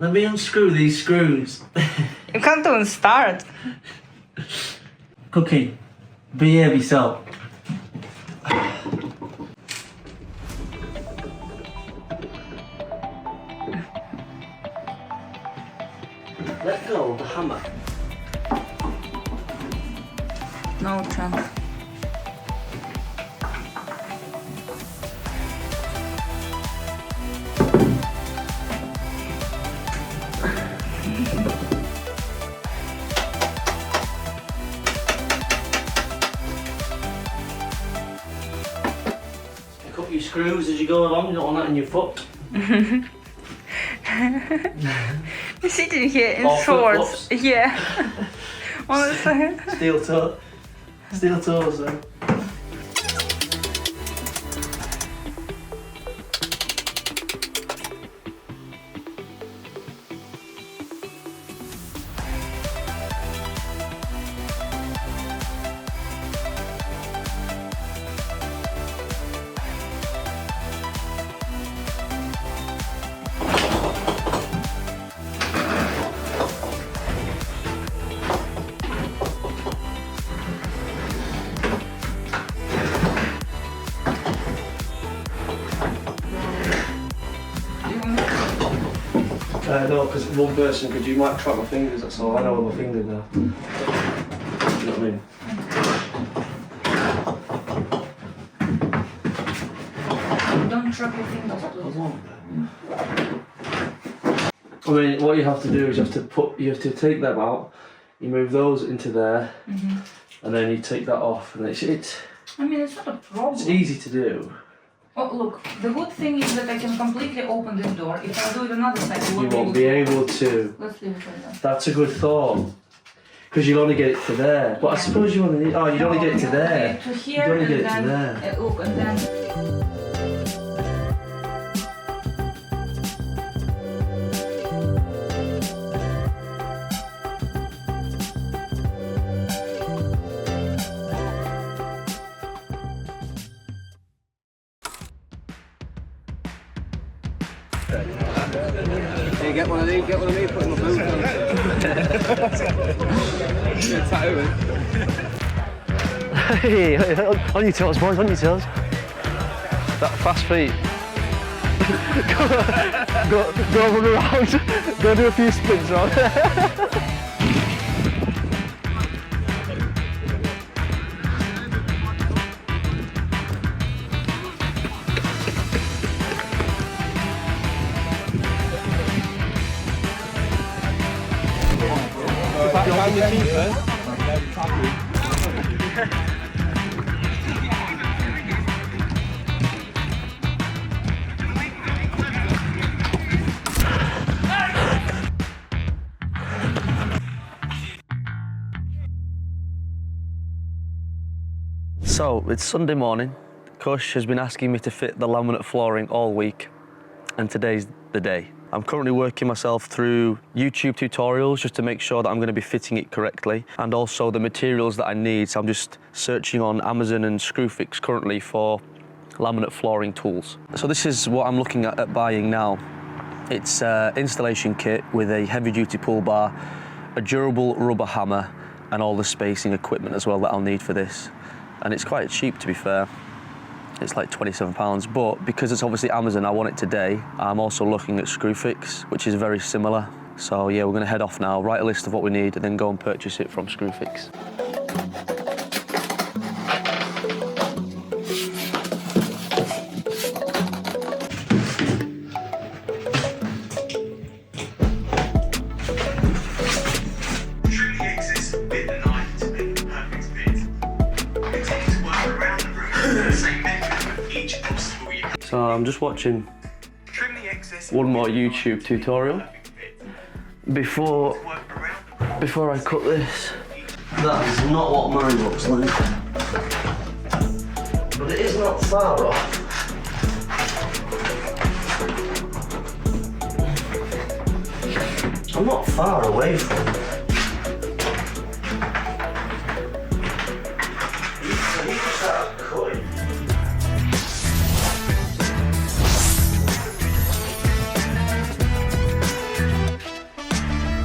Let me unscrew these screws. You can't even start. Cookie, behave yourself. Let go of the hammer. No chance. Pick up your screws as you go along, you don't want that in your foot. You're sitting here in Or shorts. flip-flops. Yeah. Honestly. Steel toes then. No, because one person, because you might trap my fingers, that's all. I know where my fingers are. You know what I mean? Don't drop your fingers, please. I mean, what you have to do is you have to take them out, you move those into there, and then you take that off, and it's I mean, it's not a problem. it's easy to do. Oh, look, the good thing is that I can completely open this door. If I do it another side, You won't be able to. Let's leave it like that. That's a good thought. Because you'll only get it to there. But I suppose you only need. Oh, you'd only get it to there. To here, You'd only get and it to then, there. look, and then. Hey, get one of these, put my boots on. Tattoo it. Hey, on your toes, boys, on your toes. That fast feet. go run around. Go do a few spins around. Find your teeth first. So, it's Sunday morning. Kush has been asking me to fit the laminate flooring all week, and today's the day. I'm currently working myself through YouTube tutorials just to make sure that I'm going to be fitting it correctly, and also the materials that I need. So I'm just searching on Amazon and Screwfix currently for laminate flooring tools. So this is what I'm looking at buying now. It's an installation kit with a heavy-duty pull bar, a durable rubber hammer, and all the spacing equipment as well that I'll need for this. And it's quite cheap, to be fair. It's like £27, but because it's obviously Amazon, I want it today. I'm also looking at Screwfix, which is very similar. So yeah, we're gonna head off now, write a list of what we need, and then go and purchase it from Screwfix. So I'm just watching one more YouTube tutorial before I cut this. That is not what mine looks like, but it is not far off. I'm not far away from it.